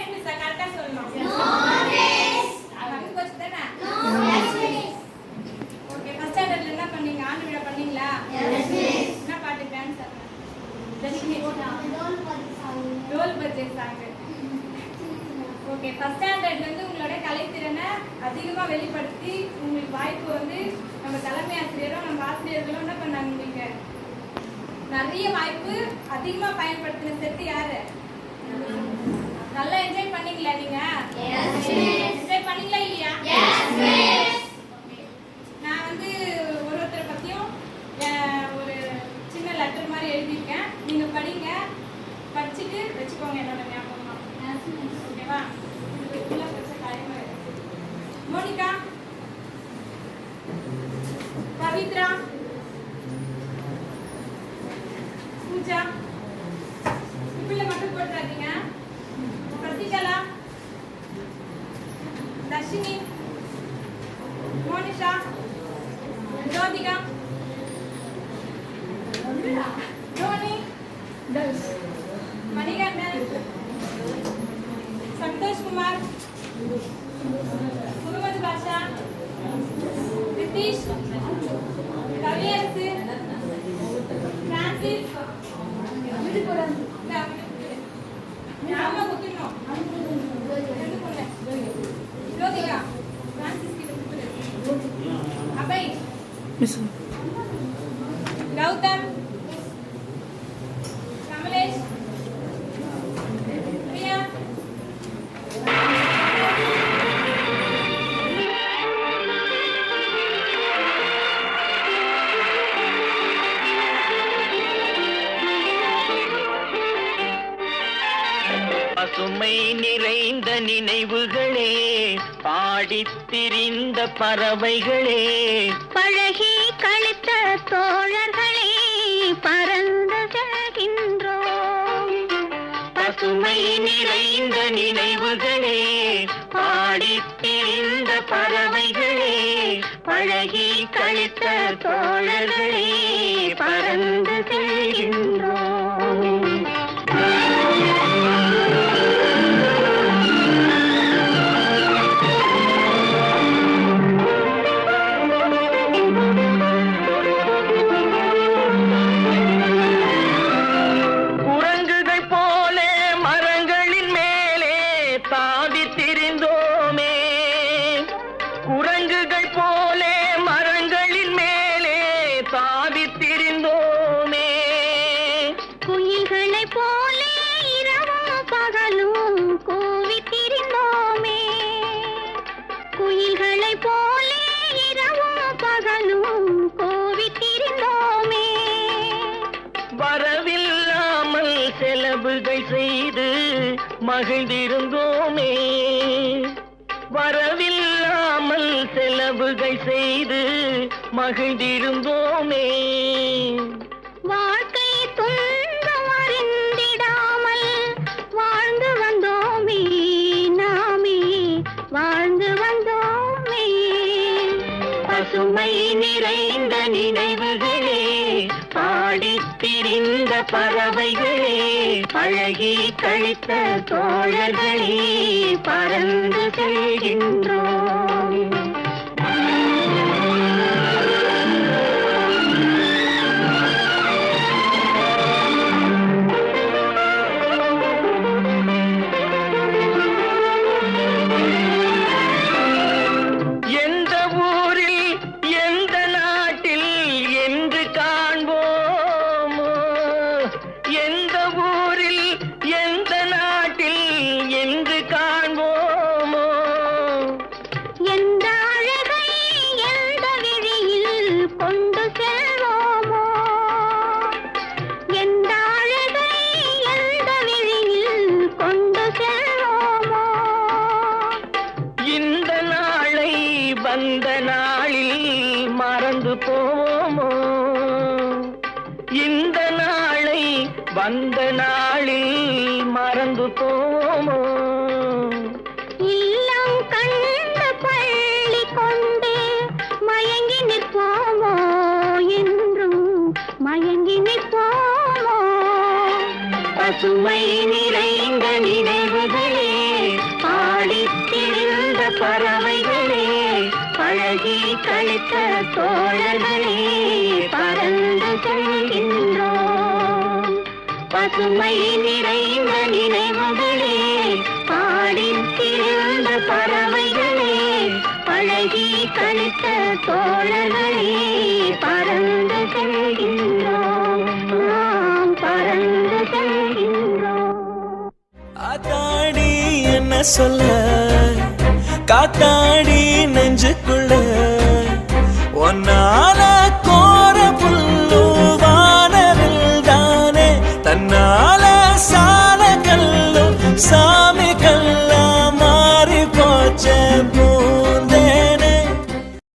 Yes miss கரெக்டா சொல்லணும். Okay first ஸ்டாண்டர்ட்ல என்ன பண்ணீங்க? ஆண்டு விழா பண்ணீங்களா? என்ன பாட்டு டான்ஸ் ஆடுங்க? தர்ஷினி ரோல் பஜ்ஜே சாங். ஓகே ஃபர்ஸ்ட் ஸ்டாண்டர்ட்ல இருந்து உங்களோட கலைத்திறனை அதிகமா வெளிப்படுத்தி உங்களுக்கு வாய்ப்பு வந்து நம்ம தலைமை ஆசிரியரும் நம்ம ஆசிரியர்களும் என்ன பண்ணாங்க? உங்களுக்கு நிறைய வாய்ப்பு அதிகமா பயன்படுத்தின செட்டு யாரு? நல்லா என்ஜாய் பண்ணீங்களா? நீங்க என்ஜாய் பண்ணீங்களா இல்லையா? நான் வந்து ஒருத்தரை பத்தியும் ஒரு சின்ன லெட்டர் மாதிரி எழுதியிருக்கேன். நீங்க படிங்க, படிச்சுட்டு வச்சுக்கோங்க என்னோட ஞாபகமா. ஓகேவா? மோனிகா, பவித்ரா, பூஜா, இப்படில மட்டும் போட்டுறாதீங்க. பிரதிகலா, தர்ஷினி, மோனிஷா, ஜோதிகா, ரோனி, மணிகண்டன், சந்தோஷ் குமார், முகமது பாஷா, நிதிஷ், கவியரசு, பிரான்சிஸ், ஆமா குத்தினோம் ஜோதிகா, பிரான்சிஸ் கிட்ட குத்துரு, அபய், கௌதம், கமலேஷ், பிரியா, பசுமை நிறைந்த நினைவுகளே, பாடித் திரிந்த பறவைகளே, பழகி கழித்த தோழர்களே, பறந்து செல்கின்றோம். பசுமை நிறைந்த நினைவுகளே, பாடித் திரிந்த பறவைகளே, பழகி கழித்த தோழர்களே, பறந்து செல்கின்றோம். குரங்குகள் போலே மரங்களின் மேலே சாதித்திருந்தோமே, குயில்களை போலே இரவும் பகலும் கூவித்திருந்தோமே, குயில்களை போலே இரவும் பகலும் கூவித்திருந்தோமே. வரவில்லாமல் செலவுகள் செய்து மகிழ்ந்திருந்தோமே, வரவில்லாமல் செலவுகள் செய்து மகிழ்ந்திருந்தோமே. வாழ்க்கை துன்பம் அறிந்திடாமல் வாழ்ந்து வந்தோமே, நாமே வாழ்ந்து வந்தோமே. பசுமை நிறைந்த நினைவுகளே, பாடித் திரிந்த பறவைகளே, பழகி கழித்த தோழர்களே, பறந்து செல்கின்றோம். எந்த ஊரில் எந்த நாட்டில் என்று காண்போமோ, எந்த ஊரில் எந்த நாட்டில் என்று காண்போமோ, எந்த அழகை எந்த விழியில் கொண்டு செல்வோமோ, எந்த அழகை எந்த விழியில் கொண்டு செல்வோமோ. இந்த நாளை வந்த நாளில் மறந்து போவோமோ, இந்த நாளை வந்த நாளில் மறந்து போவோமோ. இல்லம் கண்ட பள்ளி கொண்டு மயங்கி நிற்போமோ, என்றும் மயங்கி நிற்போமோ. பசுமை நிறைந்த நினைவுகளே, பறவைகளே பழகி கழித்த தோழர்களே பறந்து செல்கின்றோம் பசுமை நிறைந்த நினைவுகளே பாடி திரிந்த பறவைகளே பழகி கழித்த தோழர்களே பறந்து செல்கின்றோம் நாம் பறந்து செல்கின்றோம் ஆத்தாடி என்ன சொல்ல காத்தாடி நெஞ்சுக்குள்ள ஒன்னால கோர புல்லுவானவில் தானே தன்னால சால கல்லும் சாமி கல்லா மாறி போச்ச